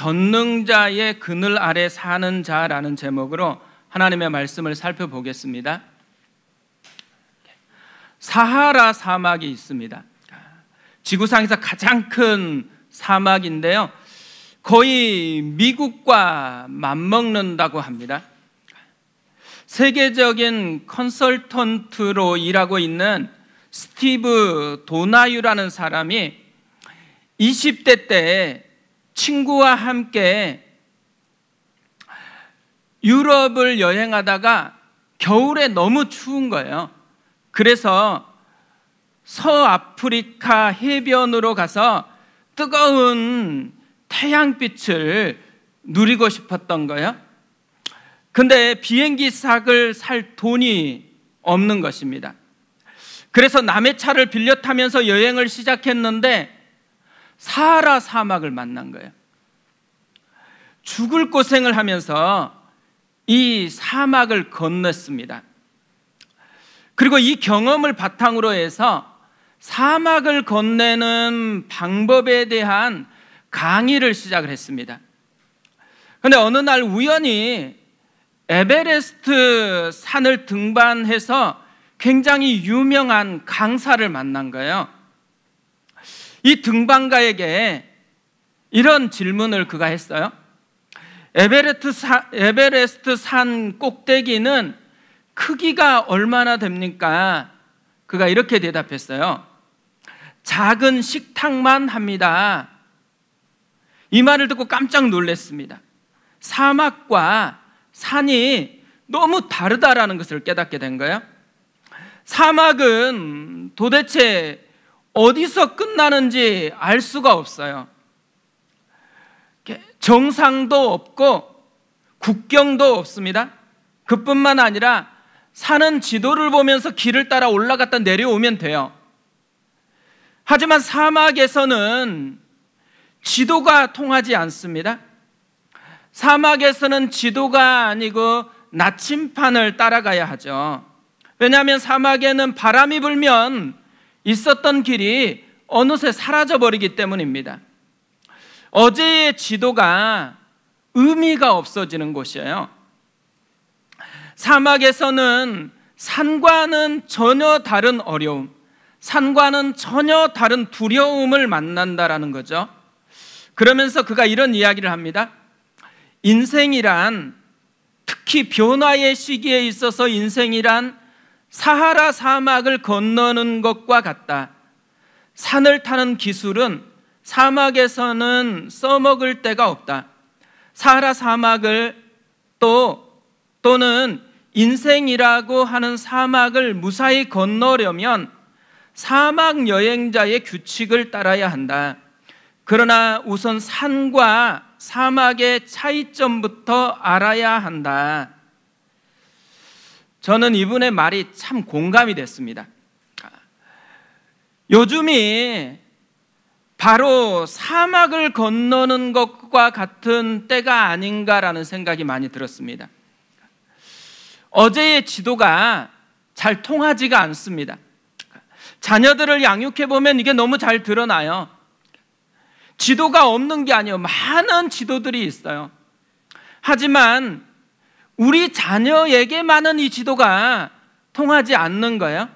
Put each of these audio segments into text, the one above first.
전능자의 그늘 아래 사는 자라는 제목으로 하나님의 말씀을 살펴보겠습니다. 사하라 사막이 있습니다. 지구상에서 가장 큰 사막인데요, 거의 미국과 맞먹는다고 합니다. 세계적인 컨설턴트로 일하고 있는 스티브 도나유라는 사람이 20대 때 친구와 함께 유럽을 여행하다가 겨울에 너무 추운 거예요. 그래서 서아프리카 해변으로 가서 뜨거운 태양빛을 누리고 싶었던 거예요. 근데 비행기 삭을 살 돈이 없는 것입니다. 그래서 남의 차를 빌려 타면서 여행을 시작했는데 사하라 사막을 만난 거예요. 죽을 고생을 하면서 이 사막을 건넜습니다. 그리고 이 경험을 바탕으로 해서 사막을 건네는 방법에 대한 강의를 시작을 했습니다. 그런데 어느 날 우연히 에베레스트 산을 등반해서 굉장히 유명한 강사를 만난 거예요. 이 등반가에게 이런 질문을 그가 했어요. 에베레스트 산 꼭대기는 크기가 얼마나 됩니까? 그가 이렇게 대답했어요. 작은 식탁만 합니다. 이 말을 듣고 깜짝 놀랐습니다. 사막과 산이 너무 다르다라는 것을 깨닫게 된 거예요. 사막은 도대체 어디서 끝나는지 알 수가 없어요. 정상도 없고 국경도 없습니다. 그뿐만 아니라 산은 지도를 보면서 길을 따라 올라갔다 내려오면 돼요. 하지만 사막에서는 지도가 통하지 않습니다. 사막에서는 지도가 아니고 나침판을 따라가야 하죠. 왜냐하면 사막에는 바람이 불면 있었던 길이 어느새 사라져버리기 때문입니다. 어제의 지도가 의미가 없어지는 곳이에요. 사막에서는 산과는 전혀 다른 어려움, 산과는 전혀 다른 두려움을 만난다라는 거죠. 그러면서 그가 이런 이야기를 합니다. 인생이란, 특히 변화의 시기에 있어서 인생이란 사하라 사막을 건너는 것과 같다. 산을 타는 기술은 사막에서는 써먹을 데가 없다. 사하라 사막을 또는 인생이라고 하는 사막을 무사히 건너려면 사막 여행자의 규칙을 따라야 한다. 그러나 우선 산과 사막의 차이점부터 알아야 한다. 저는 이분의 말이 참 공감이 됐습니다. 요즘이 바로 사막을 건너는 것과 같은 때가 아닌가라는 생각이 많이 들었습니다. 어제의 지도가 잘 통하지가 않습니다. 자녀들을 양육해 보면 이게 너무 잘 드러나요. 지도가 없는 게 아니에요. 많은 지도들이 있어요. 하지만 우리 자녀에게만은 이 지도가 통하지 않는 거예요.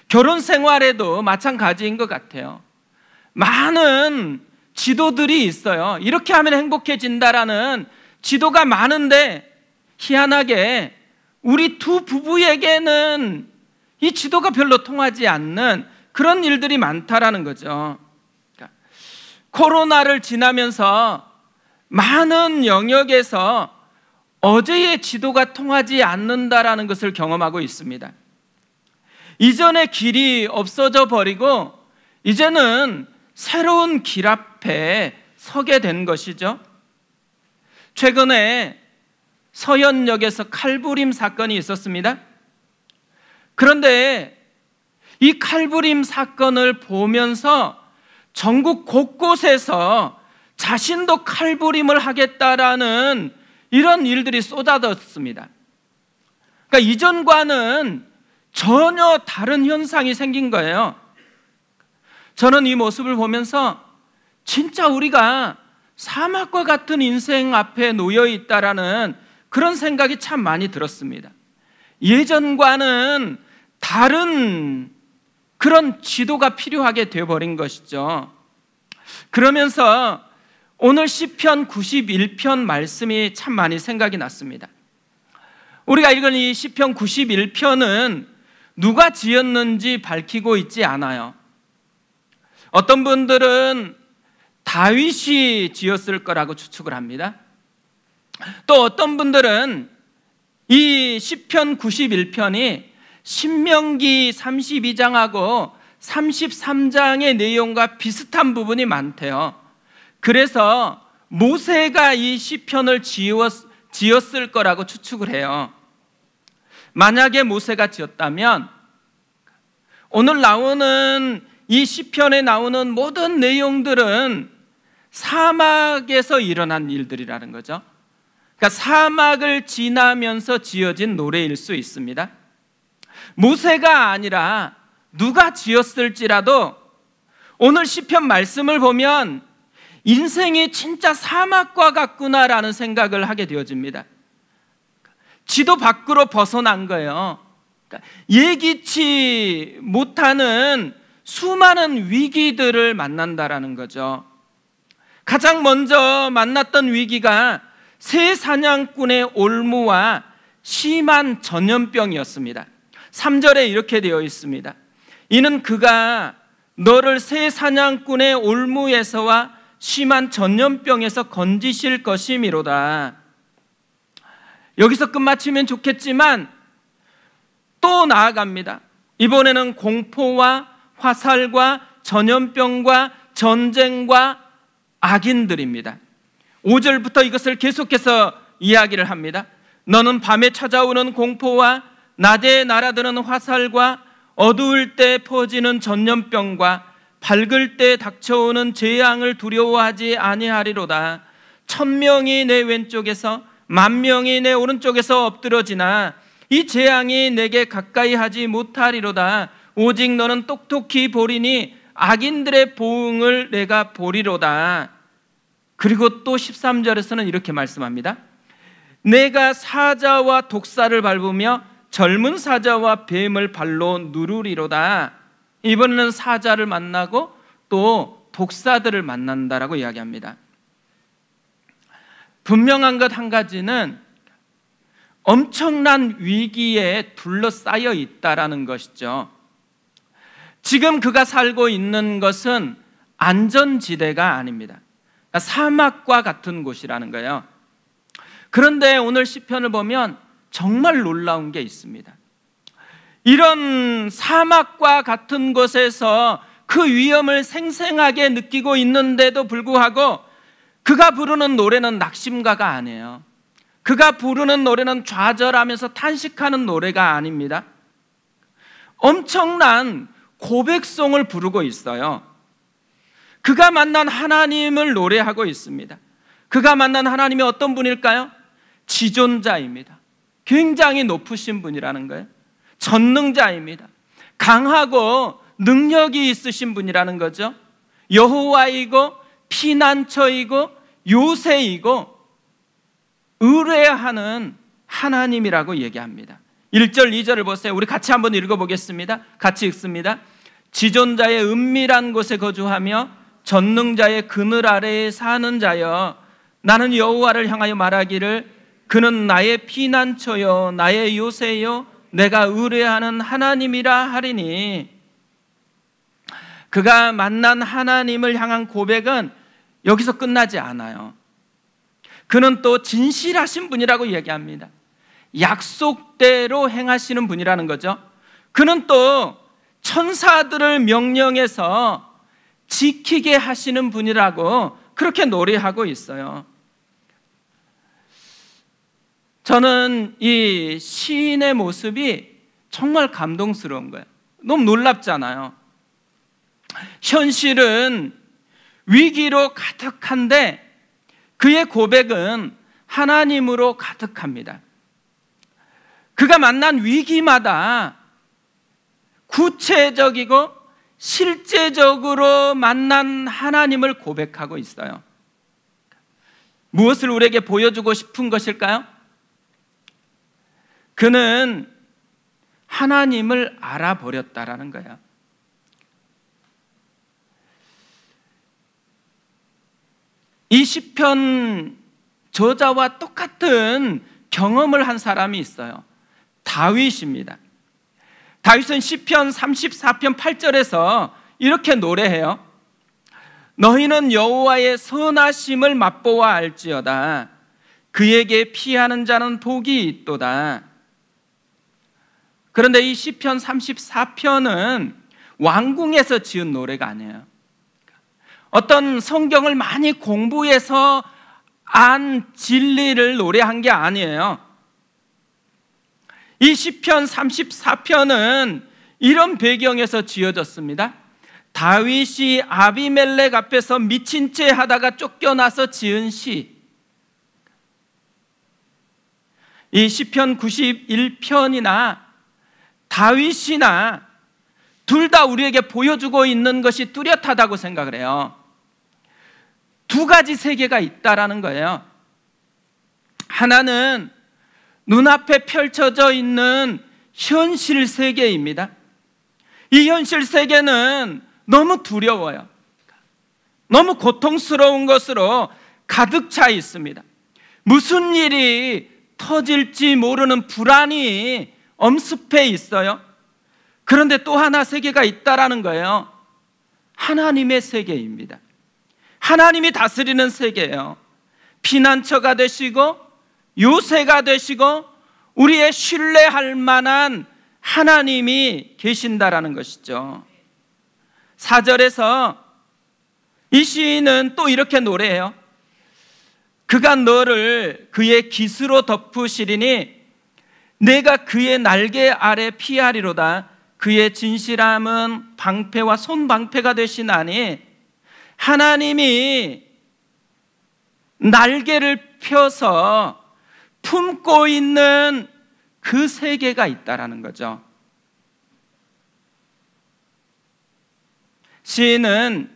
결혼 생활에도 마찬가지인 것 같아요. 많은 지도들이 있어요. 이렇게 하면 행복해진다라는 지도가 많은데 희한하게 우리 두 부부에게는 이 지도가 별로 통하지 않는 그런 일들이 많다라는 거죠. 코로나를 지나면서 많은 영역에서 어제의 지도가 통하지 않는다라는 것을 경험하고 있습니다. 이전의 길이 없어져 버리고 이제는 새로운 길 앞에 서게 된 것이죠. 최근에 서현역에서 칼부림 사건이 있었습니다. 그런데 이 칼부림 사건을 보면서 전국 곳곳에서 자신도 칼부림을 하겠다라는 이런 일들이 쏟아졌습니다. 그러니까 이전과는 전혀 다른 현상이 생긴 거예요. 저는 이 모습을 보면서 진짜 우리가 사막과 같은 인생 앞에 놓여 있다라는 그런 생각이 참 많이 들었습니다. 예전과는 다른 그런 지도가 필요하게 되어버린 것이죠. 그러면서 오늘 시편 91편 말씀이 참 많이 생각이 났습니다. 우리가 읽은 이 시편 91편은 누가 지었는지 밝히고 있지 않아요. 어떤 분들은 다윗이 지었을 거라고 추측을 합니다. 또 어떤 분들은 이 시편 91편이 신명기 32장하고 33장의 내용과 비슷한 부분이 많대요. 그래서 모세가 이 시편을 지었을 거라고 추측을 해요. 만약에 모세가 지었다면 오늘 나오는 이 시편에 나오는 모든 내용들은 사막에서 일어난 일들이라는 거죠. 그러니까 사막을 지나면서 지어진 노래일 수 있습니다. 모세가 아니라 누가 지었을지라도 오늘 시편 말씀을 보면 인생이 진짜 사막과 같구나라는 생각을 하게 되어집니다. 지도 밖으로 벗어난 거예요. 그러니까 예기치 못하는 수많은 위기들을 만난다라는 거죠. 가장 먼저 만났던 위기가 새 사냥꾼의 올무와 심한 전염병이었습니다. 3절에 이렇게 되어 있습니다. 이는 그가 너를 새 사냥꾼의 올무에서와 심한 전염병에서 건지실 것이미로다. 여기서 끝마치면 좋겠지만 또 나아갑니다. 이번에는 공포와 화살과 전염병과 전쟁과 악인들입니다. 5절부터 이것을 계속해서 이야기를 합니다. 너는 밤에 찾아오는 공포와 낮에 날아드는 화살과 어두울 때 퍼지는 전염병과 밝을 때 닥쳐오는 재앙을 두려워하지 아니하리로다. 1000명이 내 왼쪽에서 10,000명이 내 오른쪽에서 엎드러지나 이 재앙이 내게 가까이 하지 못하리로다. 오직 너는 똑똑히 보리니 악인들의 보응을 내가 보리로다. 그리고 또 13절에서는 이렇게 말씀합니다. 내가 사자와 독사를 밟으며 젊은 사자와 뱀을 발로 누르리로다. 이번에는 사자를 만나고 또 독사들을 만난다라고 이야기합니다. 분명한 것 한 가지는 엄청난 위기에 둘러싸여 있다라는 것이죠. 지금 그가 살고 있는 것은 안전지대가 아닙니다. 사막과 같은 곳이라는 거예요. 그런데 오늘 시편을 보면 정말 놀라운 게 있습니다. 이런 사막과 같은 곳에서 그 위험을 생생하게 느끼고 있는데도 불구하고 그가 부르는 노래는 낙심가가 아니에요. 그가 부르는 노래는 좌절하면서 탄식하는 노래가 아닙니다. 엄청난 고백송을 부르고 있어요. 그가 만난 하나님을 노래하고 있습니다. 그가 만난 하나님이 어떤 분일까요? 지존자입니다. 굉장히 높으신 분이라는 거예요. 전능자입니다. 강하고 능력이 있으신 분이라는 거죠. 여호와이고 피난처이고 요새이고 의뢰하는 하나님이라고 얘기합니다. 1절 2절을 보세요. 우리 같이 한번 읽어보겠습니다. 같이 읽습니다. 지존자의 은밀한 곳에 거주하며 전능자의 그늘 아래에 사는 자여, 나는 여호와를 향하여 말하기를 그는 나의 피난처요 나의 요새요 내가 의뢰하는 하나님이라 하리니. 그가 만난 하나님을 향한 고백은 여기서 끝나지 않아요. 그는 또 진실하신 분이라고 얘기합니다. 약속대로 행하시는 분이라는 거죠. 그는 또 천사들을 명령해서 지키게 하시는 분이라고 그렇게 노래하고 있어요. 저는 이 시인의 모습이 정말 감동스러운 거예요. 너무 놀랍잖아요. 현실은 위기로 가득한데 그의 고백은 하나님으로 가득합니다. 그가 만난 위기마다 구체적이고 실제적으로 만난 하나님을 고백하고 있어요. 무엇을 우리에게 보여주고 싶은 것일까요? 그는 하나님을 알아버렸다라는 거예요. 이 시편 저자와 똑같은 경험을 한 사람이 있어요. 다윗입니다. 다윗은 시편 34편 8절에서 이렇게 노래해요. 너희는 여호와의 선하심을 맛보아 알지어다. 그에게 피하는 자는 복이 있도다. 그런데 이 시편 34편은 왕궁에서 지은 노래가 아니에요. 어떤 성경을 많이 공부해서 안 진리를 노래한 게 아니에요. 이 시편 34편은 이런 배경에서 지어졌습니다. 다윗이 아비멜렉 앞에서 미친 채 하다가 쫓겨나서 지은 시. 이 시편 91편이나 다윗이나 둘 다 우리에게 보여주고 있는 것이 뚜렷하다고 생각을 해요. 두 가지 세계가 있다라는 거예요. 하나는 눈앞에 펼쳐져 있는 현실 세계입니다. 이 현실 세계는 너무 두려워요. 너무 고통스러운 것으로 가득 차 있습니다. 무슨 일이 터질지 모르는 불안이 엄습해 있어요. 그런데 또 하나 세계가 있다라는 거예요. 하나님의 세계입니다. 하나님이 다스리는 세계예요. 피난처가 되시고 요새가 되시고 우리의 신뢰할 만한 하나님이 계신다라는 것이죠. 4절에서 이 시인은 또 이렇게 노래해요. 그가 너를 그의 깃으로 덮으시리니 내가 그의 날개 아래 피하리로다. 그의 진실함은 방패와 손방패가 되시나니 하나님이 날개를 펴서 품고 있는 그 세계가 있다라는 거죠. 시인은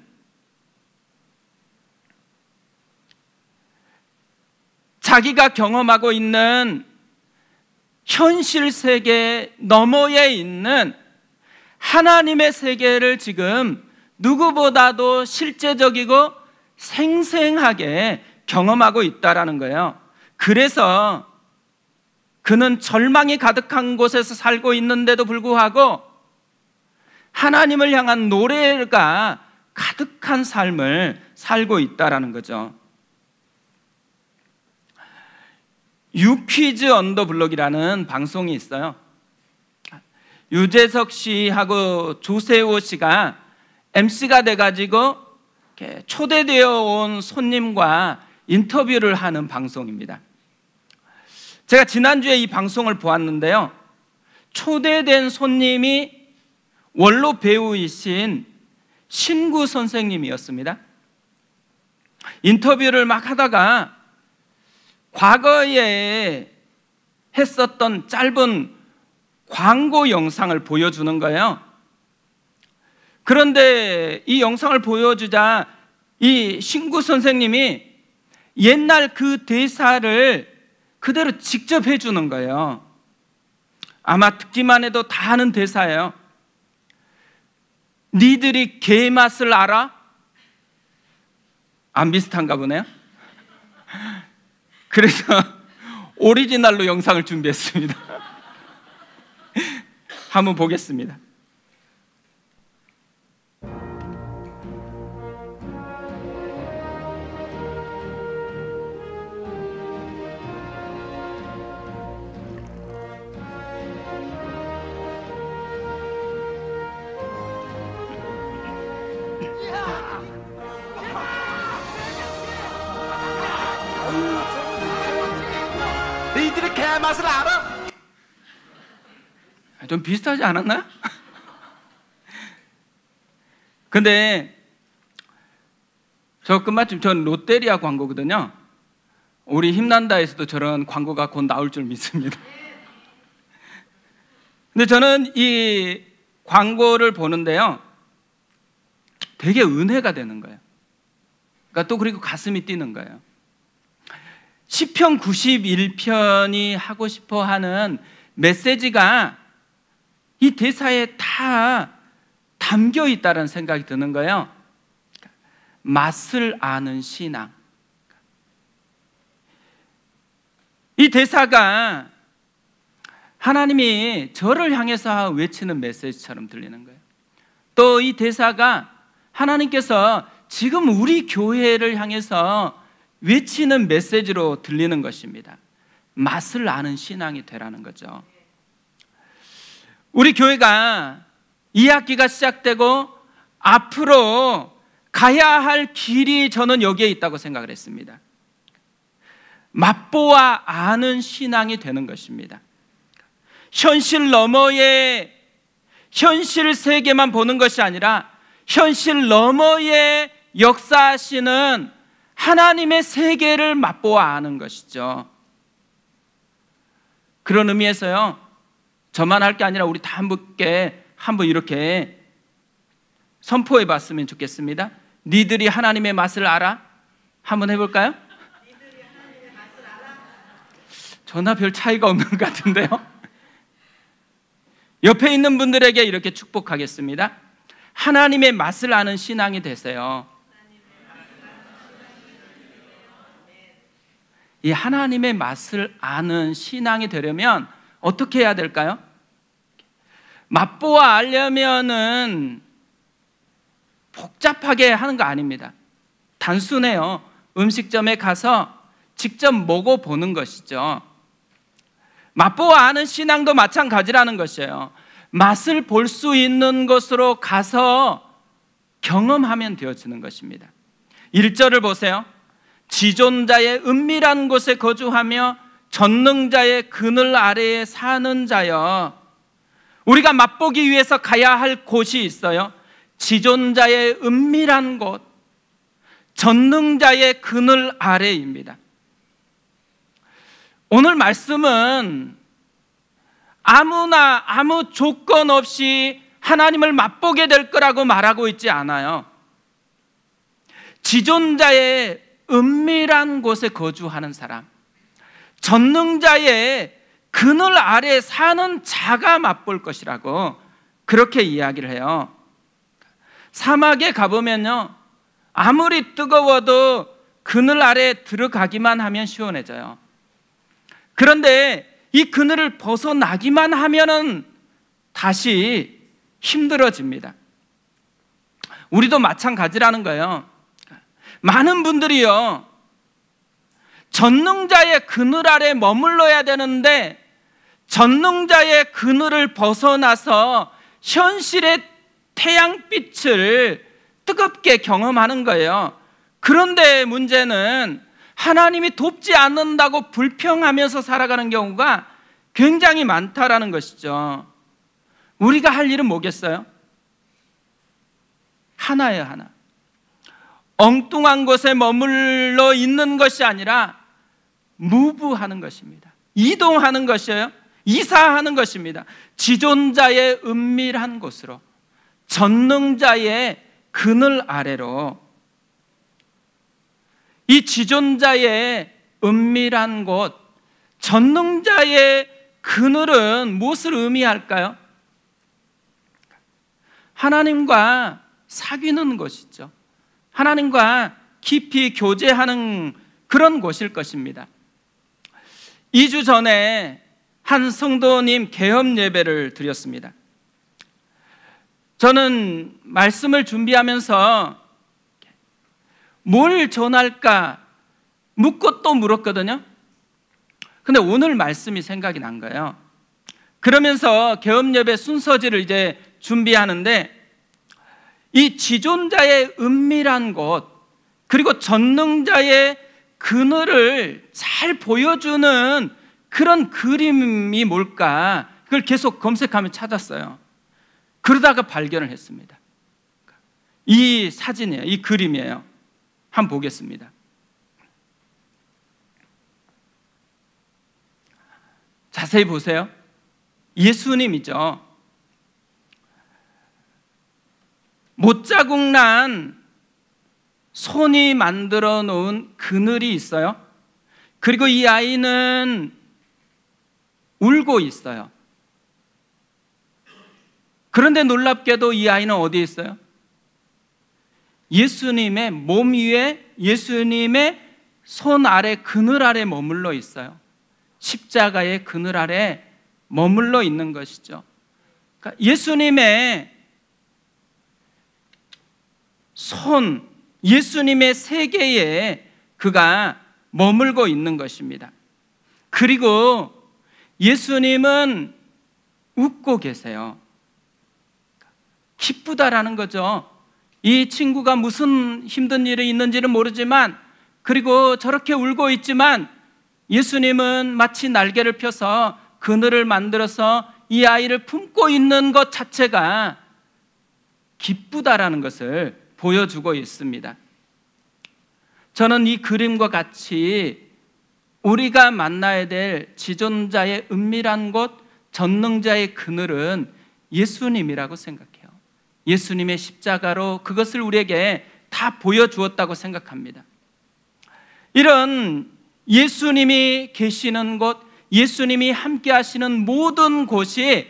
자기가 경험하고 있는 현실 세계 너머에 있는 하나님의 세계를 지금 누구보다도 실제적이고 생생하게 경험하고 있다라는 거예요. 그래서 그는 절망이 가득한 곳에서 살고 있는데도 불구하고 하나님을 향한 노래가 가득한 삶을 살고 있다라는 거죠. 유퀴즈 언 더 블록이라는 방송이 있어요. 유재석 씨하고 조세호 씨가 MC가 돼가지고 초대되어 온 손님과 인터뷰를 하는 방송입니다. 제가 지난주에 이 방송을 보았는데요. 초대된 손님이 원로 배우이신 신구 선생님이었습니다. 인터뷰를 막 하다가 과거에 했었던 짧은 광고 영상을 보여주는 거예요. 그런데 이 영상을 보여주자 이 신구 선생님이 옛날 그 대사를 그대로 직접 해주는 거예요. 아마 듣기만 해도 다 아는 대사예요. 니들이 개 맛을 알아? 안 비슷한가 보네요. 그래서 오리지널로 영상을 준비했습니다. 한번 보겠습니다. 너희들이 개 맛을 알아? 좀 비슷하지 않았나요? 근데 저 끝마침 전 롯데리아 광고거든요. 우리 힘난다에서도 저런 광고가 곧 나올 줄 믿습니다. 근데 저는 이 광고를 보는데요, 되게 은혜가 되는 거예요. 그러니까 또 그리고 가슴이 뛰는 거예요. 시편 91편이 하고 싶어 하는 메시지가 이 대사에 다 담겨 있다는 생각이 드는 거예요. 맛을 아는 신앙. 이 대사가 하나님이 저를 향해서 외치는 메시지처럼 들리는 거예요. 또 이 대사가 하나님께서 지금 우리 교회를 향해서 외치는 메시지로 들리는 것입니다. 맛을 아는 신앙이 되라는 거죠. 우리 교회가 2학기가 시작되고 앞으로 가야 할 길이 저는 여기에 있다고 생각을 했습니다. 맛보아 아는 신앙이 되는 것입니다. 현실 너머의 현실 세계만 보는 것이 아니라 현실 너머의 역사하시는 하나님의 세계를 맛보아 아는 것이죠. 그런 의미에서요, 저만 할 게 아니라 우리 다 함께 한번 이렇게 선포해 봤으면 좋겠습니다. 니들이 하나님의 맛을 알아? 한번 해볼까요? 저나 별 차이가 없는 것 같은데요. 옆에 있는 분들에게 이렇게 축복하겠습니다. 하나님의 맛을 아는 신앙이 되세요. 이 하나님의 맛을 아는 신앙이 되려면 어떻게 해야 될까요? 맛보아 알려면은 복잡하게 하는 거 아닙니다. 단순해요. 음식점에 가서 직접 먹어보는 것이죠. 맛보아 아는 신앙도 마찬가지라는 것이에요. 맛을 볼 수 있는 곳으로 가서 경험하면 되어지는 것입니다. 1절을 보세요. 지존자의 은밀한 곳에 거주하며 전능자의 그늘 아래에 사는 자여. 우리가 맛보기 위해서 가야 할 곳이 있어요. 지존자의 은밀한 곳, 전능자의 그늘 아래입니다. 오늘 말씀은 아무나 아무 조건 없이 하나님을 맛보게 될 거라고 말하고 있지 않아요. 지존자의 은밀한 곳에 거주하는 사람, 전능자의 그늘 아래 사는 자가 맛볼 것이라고 그렇게 이야기를 해요. 사막에 가보면요, 아무리 뜨거워도 그늘 아래 들어가기만 하면 시원해져요. 그런데 이 그늘을 벗어나기만 하면은 다시 힘들어집니다. 우리도 마찬가지라는 거예요. 많은 분들이요, 전능자의 그늘 아래 머물러야 되는데 전능자의 그늘을 벗어나서 현실의 태양빛을 뜨겁게 경험하는 거예요. 그런데 문제는 하나님이 돕지 않는다고 불평하면서 살아가는 경우가 굉장히 많다라는 것이죠. 우리가 할 일은 뭐겠어요? 하나예요, 하나. 엉뚱한 곳에 머물러 있는 것이 아니라 무브하는 것입니다. 이동하는 것이에요. 이사하는 것입니다. 지존자의 은밀한 곳으로, 전능자의 그늘 아래로. 이 지존자의 은밀한 곳, 전능자의 그늘은 무엇을 의미할까요? 하나님과 사귀는 곳이죠. 하나님과 깊이 교제하는 그런 곳일 것입니다. 2주 전에 한 성도님 개업 예배를 드렸습니다. 저는 말씀을 준비하면서 뭘 전할까 묻고 또 물었거든요. 근데 오늘 말씀이 생각이 난 거예요. 그러면서 개업 예배 순서지를 이제 준비하는데 이 지존자의 은밀한 곳, 그리고 전능자의 그늘을 잘 보여주는 그런 그림이 뭘까, 그걸 계속 검색하며 찾았어요. 그러다가 발견을 했습니다. 이 사진이에요. 이 그림이에요. 한번 보겠습니다. 자세히 보세요. 예수님이죠. 못자국 난 손이 만들어 놓은 그늘이 있어요. 그리고 이 아이는 울고 있어요. 그런데 놀랍게도 이 아이는 어디에 있어요? 예수님의 몸 위에, 예수님의 손 아래, 그늘 아래 머물러 있어요. 십자가의 그늘 아래 머물러 있는 것이죠. 그러니까 예수님의 손, 예수님의 세계에 그가 머물고 있는 것입니다. 그리고 예수님은 웃고 계세요. 기쁘다라는 거죠. 이 친구가 무슨 힘든 일이 있는지는 모르지만, 그리고 저렇게 울고 있지만 예수님은 마치 날개를 펴서 그늘을 만들어서 이 아이를 품고 있는 것 자체가 기쁘다라는 것을 보여주고 있습니다. 저는 이 그림과 같이 우리가 만나야 될 지존자의 은밀한 곳, 전능자의 그늘은 예수님이라고 생각해요. 예수님의 십자가로 그것을 우리에게 다 보여주었다고 생각합니다. 이런 예수님이 계시는 곳, 예수님이 함께 하시는 모든 곳이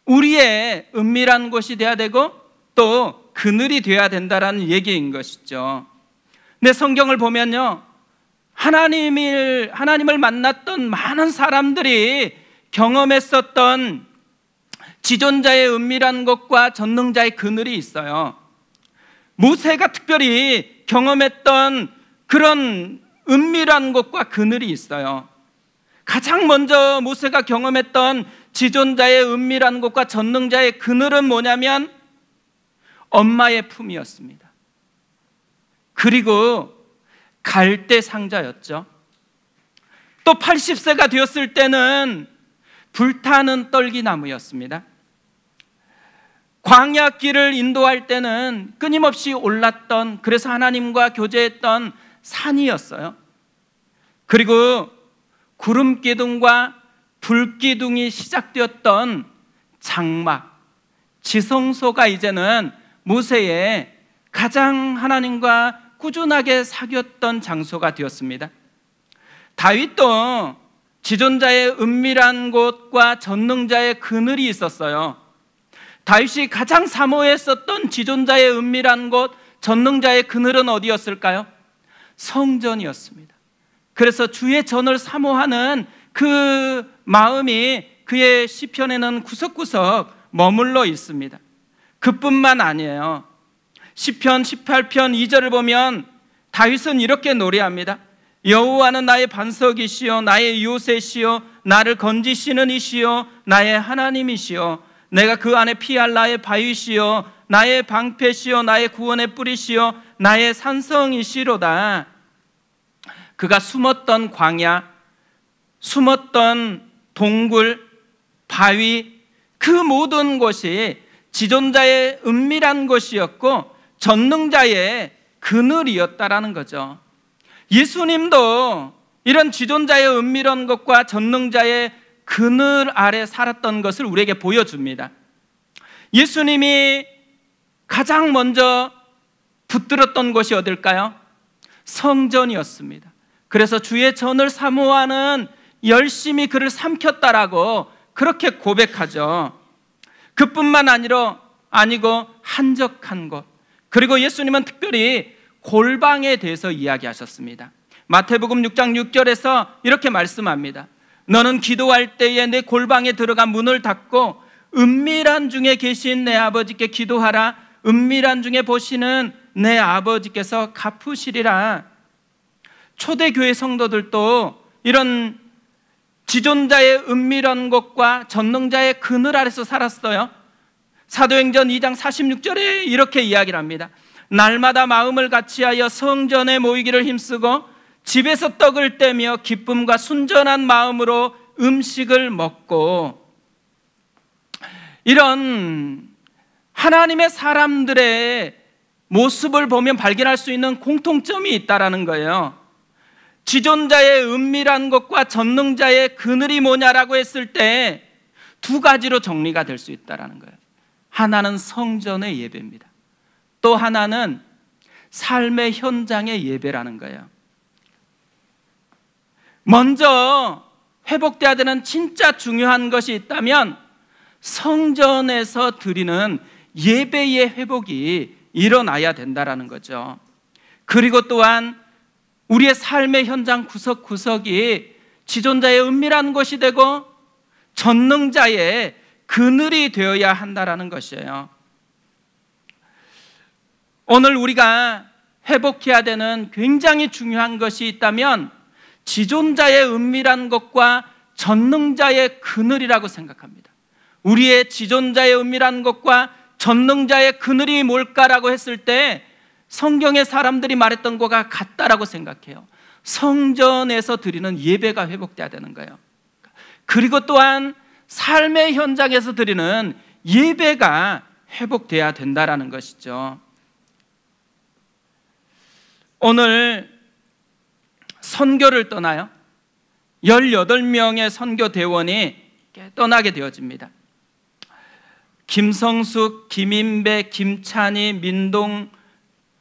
우리의 은밀한 곳이 되어야 되고 또 그늘이 되어야 된다는 얘기인 것이죠. 근데 성경을 보면요, 하나님을 만났던 많은 사람들이 경험했었던 지존자의 은밀한 곳과 전능자의 그늘이 있어요. 모세가 특별히 경험했던 그런 은밀한 곳과 그늘이 있어요. 가장 먼저 모세가 경험했던 지존자의 은밀한 곳과 전능자의 그늘은 뭐냐면 엄마의 품이었습니다. 그리고 갈대 상자였죠. 또 80세가 되었을 때는 불타는 떨기나무였습니다. 광야길을 인도할 때는 끊임없이 올랐던, 그래서 하나님과 교제했던 산이었어요. 그리고 구름기둥과 불기둥이 시작되었던 장막, 지성소가 이제는 모세의 가장 하나님과 꾸준하게 사귀었던 장소가 되었습니다. 다윗도 지존자의 은밀한 곳과 전능자의 그늘이 있었어요. 다윗이 가장 사모했었던 지존자의 은밀한 곳, 전능자의 그늘은 어디였을까요? 성전이었습니다. 그래서 주의 전을 사모하는 그 마음이 그의 시편에는 구석구석 머물러 있습니다. 그뿐만 아니에요. 시편 18편 2절을 보면 다윗은 이렇게 노래합니다. 여호와는 나의 반석이시요 나의 요새시요 나를 건지시는 이시요 나의 하나님이시요 내가 그 안에 피할 나의 바위시요 나의 방패시요 나의 구원의 뿌리시요 나의 산성이시로다. 그가 숨었던 광야, 숨었던 동굴, 바위, 그 모든 곳이 지존자의 은밀한 곳이었고 전능자의 그늘이었다라는 거죠. 예수님도 이런 지존자의 은밀한 것과 전능자의 그늘 아래 살았던 것을 우리에게 보여줍니다. 예수님이 가장 먼저 붙들었던 곳이 어딜까요? 성전이었습니다. 그래서 주의 전을 사모하는 열심히 그를 삼켰다라고 그렇게 고백하죠. 그뿐만 아니고 한적한 곳, 그리고 예수님은 특별히 골방에 대해서 이야기하셨습니다. 마태복음 6장 6절에서 이렇게 말씀합니다. 너는 기도할 때에 내 골방에 들어가 문을 닫고 은밀한 중에 계신 내 아버지께 기도하라. 은밀한 중에 보시는 내 아버지께서 갚으시리라. 초대교회 성도들도 이런 지존자의 은밀한 곳과 전능자의 그늘 아래서 살았어요. 사도행전 2장 46절에 이렇게 이야기를 합니다. 날마다 마음을 같이하여 성전에 모이기를 힘쓰고 집에서 떡을 떼며 기쁨과 순전한 마음으로 음식을 먹고. 이런 하나님의 사람들의 모습을 보면 발견할 수 있는 공통점이 있다라는 거예요. 지존자의 은밀한 것과 전능자의 그늘이 뭐냐라고 했을 때 두 가지로 정리가 될 수 있다라는 거예요. 하나는 성전의 예배입니다. 또 하나는 삶의 현장의 예배라는 거예요. 먼저 회복돼야 되는 진짜 중요한 것이 있다면 성전에서 드리는 예배의 회복이 일어나야 된다라는 거죠. 그리고 또한 우리의 삶의 현장 구석구석이 지존자의 은밀한 곳이 되고 전능자의 그늘이 되어야 한다라는 것이에요. 오늘 우리가 회복해야 되는 굉장히 중요한 것이 있다면 지존자의 은밀한 것과 전능자의 그늘이라고 생각합니다. 우리의 지존자의 은밀한 것과 전능자의 그늘이 뭘까라고 했을 때 성경의 사람들이 말했던 것과 같다라고 생각해요. 성전에서 드리는 예배가 회복돼야 되는 거예요. 그리고 또한 삶의 현장에서 드리는 예배가 회복돼야 된다라는 것이죠. 오늘 선교를 떠나요. 18명의 선교대원이 떠나게 되어집니다. 김성숙, 김인배, 김찬희,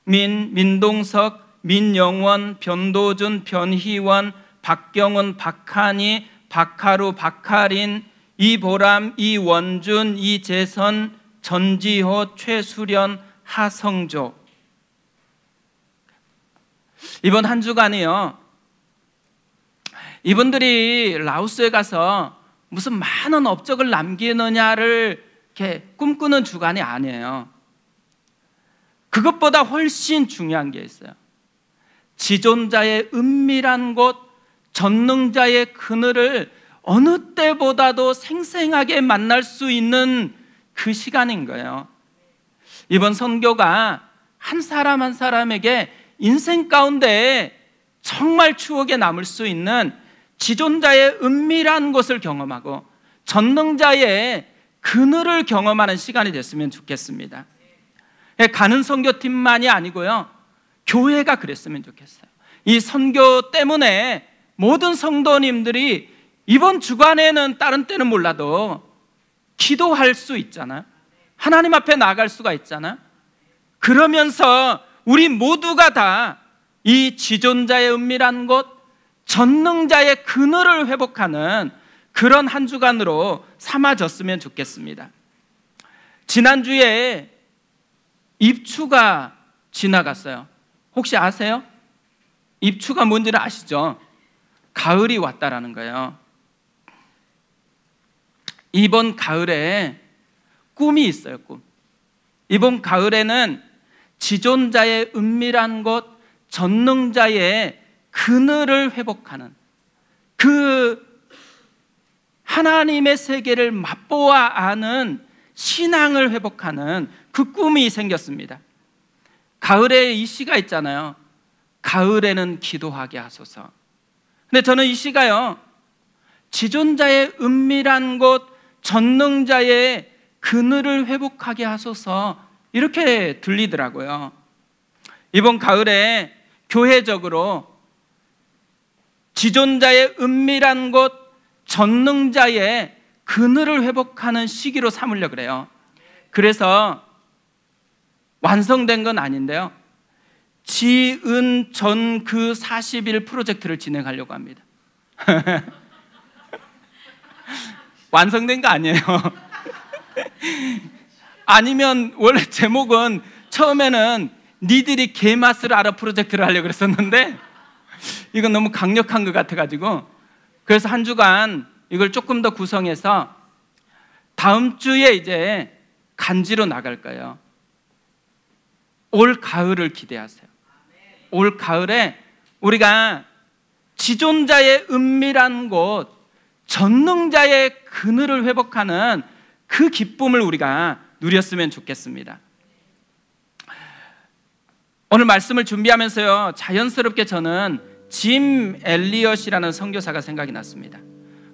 민동석, 민영원, 변도준, 변희원, 박경은, 박한희, 박하루, 박하린, 이보람, 이원준, 이재선, 전지호, 최수련, 하성조. 이번 한 주간이요, 이분들이 라오스에 가서 무슨 많은 업적을 남기느냐를 이렇게 꿈꾸는 주간이 아니에요. 그것보다 훨씬 중요한 게 있어요. 지존자의 은밀한 곳, 전능자의 그늘을 어느 때보다도 생생하게 만날 수 있는 그 시간인 거예요. 이번 선교가 한 사람 한 사람에게 인생 가운데 정말 추억에 남을 수 있는 지존자의 은밀한 곳을 경험하고 전능자의 그늘을 경험하는 시간이 됐으면 좋겠습니다. 가는 선교팀만이 아니고요, 교회가 그랬으면 좋겠어요. 이 선교 때문에 모든 성도님들이 이번 주간에는 다른 때는 몰라도 기도할 수 있잖아요. 하나님 앞에 나아갈 수가 있잖아요. 그러면서 우리 모두가 다 이 지존자의 은밀한 곳, 전능자의 그늘을 회복하는 그런 한 주간으로 삼아졌으면 좋겠습니다. 지난주에 입추가 지나갔어요. 혹시 아세요? 입추가 뭔지를 아시죠? 가을이 왔다라는 거예요. 이번 가을에 꿈이 있어요. 꿈. 이번 가을에는 지존자의 은밀한 곳, 전능자의 그늘을 회복하는 그 하나님의 세계를 맛보아 아는 신앙을 회복하는 그 꿈이 생겼습니다. 가을에 이 시가 있잖아요. 가을에는 기도하게 하소서. 근데 저는 이 시가요, 지존자의 은밀한 곳, 전능자의 그늘을 회복하게 하소서, 이렇게 들리더라고요. 이번 가을에 교회적으로 지존자의 은밀한 곳, 전능자의 그늘을 회복하는 시기로 삼으려고 그래요. 그래서 완성된 건 아닌데요, 지은 전 그 40일 프로젝트를 진행하려고 합니다. 완성된 거 아니에요. 아니면 원래 제목은 처음에는 니들이 개맛을 알아 프로젝트를 하려고 그랬었는데 이건 너무 강력한 것 같아가지고, 그래서 한 주간 이걸 조금 더 구성해서 다음 주에 이제 간지로 나갈 거예요. 올 가을을 기대하세요. 올 가을에 우리가 지존자의 은밀한 곳, 전능자의 그늘을 회복하는 그 기쁨을 우리가 누렸으면 좋겠습니다. 오늘 말씀을 준비하면서요, 자연스럽게 저는 짐 엘리엇이라는 선교사가 생각이 났습니다.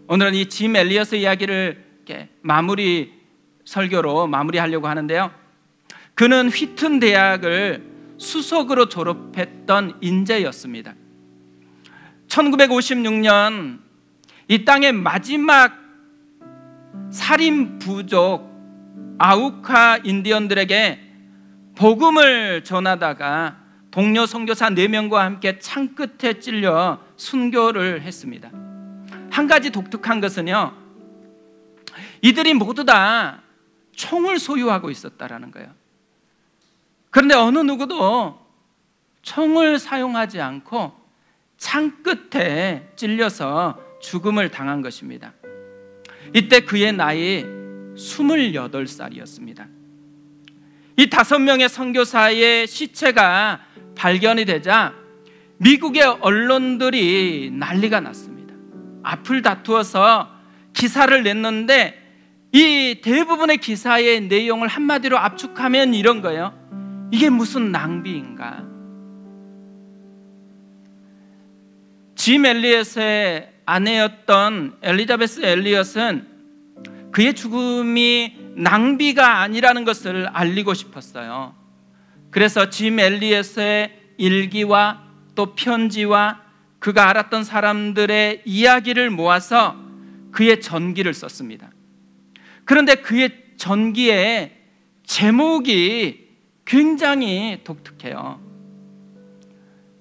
오늘은 이 짐 엘리엇의 이야기를 이렇게 설교로 마무리하려고 하는데요, 그는 휘튼 대학을 수석으로 졸업했던 인재였습니다. 1956년 이 땅의 마지막 살인 부족 아우카 인디언들에게 복음을 전하다가 동료 선교사 4명과 함께 창 끝에 찔려 순교를 했습니다. 한 가지 독특한 것은요, 이들이 모두 다 총을 소유하고 있었다라는 거예요. 그런데 어느 누구도 총을 사용하지 않고 창 끝에 찔려서 죽음을 당한 것입니다. 이때 그의 나이 28살이었습니다. 이 5명의 선교사의 시체가 발견이 되자 미국의 언론들이 난리가 났습니다. 앞을 다투어서 기사를 냈는데 이 대부분의 기사의 내용을 한마디로 압축하면 이런 거예요. 이게 무슨 낭비인가? 짐 엘리엇의 아내였던 엘리자베스 엘리엇은 그의 죽음이 낭비가 아니라는 것을 알리고 싶었어요. 그래서 짐 엘리엇의 일기와 또 편지와 그가 알았던 사람들의 이야기를 모아서 그의 전기를 썼습니다. 그런데 그의 전기의 제목이 굉장히 독특해요.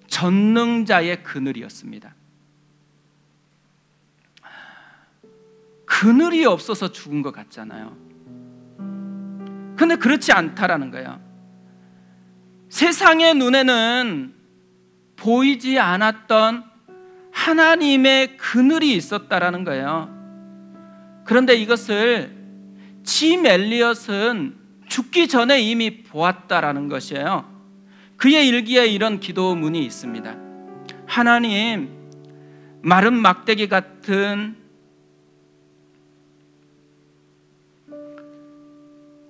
전능자의 그늘이었습니다. 그늘이 없어서 죽은 것 같잖아요. 그런데 그렇지 않다라는 거예요. 세상의 눈에는 보이지 않았던 하나님의 그늘이 있었다라는 거예요. 그런데 이것을 짐 엘리엇은 죽기 전에 이미 보았다라는 것이에요. 그의 일기에 이런 기도문이 있습니다. 하나님, 마른 막대기 같은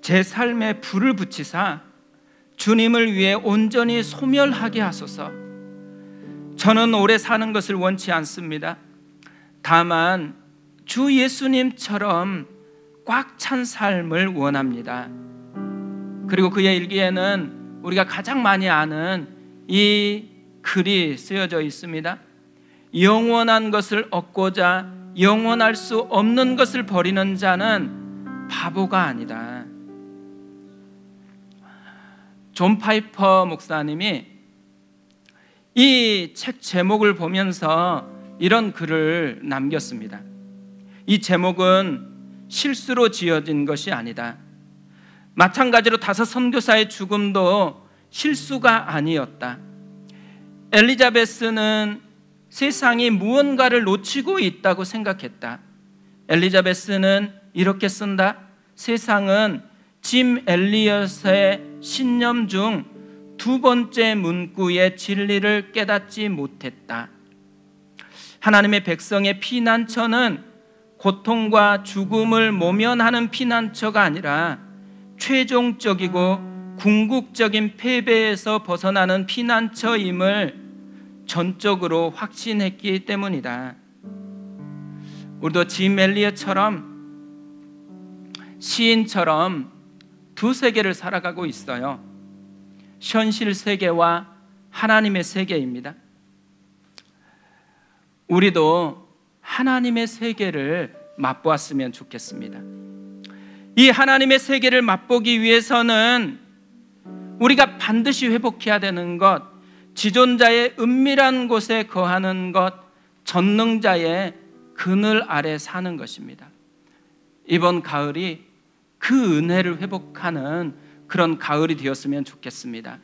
제 삶에 불을 붙이사 주님을 위해 온전히 소멸하게 하소서. 저는 오래 사는 것을 원치 않습니다. 다만 주 예수님처럼 꽉 찬 삶을 원합니다. 그리고 그의 일기에는 우리가 가장 많이 아는 이 글이 쓰여져 있습니다. 영원한 것을 얻고자 영원할 수 없는 것을 버리는 자는 바보가 아니다. 존 파이퍼 목사님이 이 책 제목을 보면서 이런 글을 남겼습니다. 이 제목은 실수로 지어진 것이 아니다. 마찬가지로 5 선교사의 죽음도 실수가 아니었다. 엘리자베스는 세상이 무언가를 놓치고 있다고 생각했다. 엘리자베스는 이렇게 쓴다. 세상은 짐 엘리엇의 신념 중 2번째 문구의 진리를 깨닫지 못했다. 하나님의 백성의 피난처는 고통과 죽음을 모면하는 피난처가 아니라 최종적이고 궁극적인 패배에서 벗어나는 피난처임을 전적으로 확신했기 때문이다. 우리도 짐 엘리엇처럼 시인처럼 2 세계를 살아가고 있어요. 현실 세계와 하나님의 세계입니다. 우리도 하나님의 세계를 맛보았으면 좋겠습니다. 이 하나님의 세계를 맛보기 위해서는 우리가 반드시 회복해야 되는 것, 지존자의 은밀한 곳에 거하는 것, 전능자의 그늘 아래 사는 것입니다. 이번 가을이 그 은혜를 회복하는 그런 가을이 되었으면 좋겠습니다.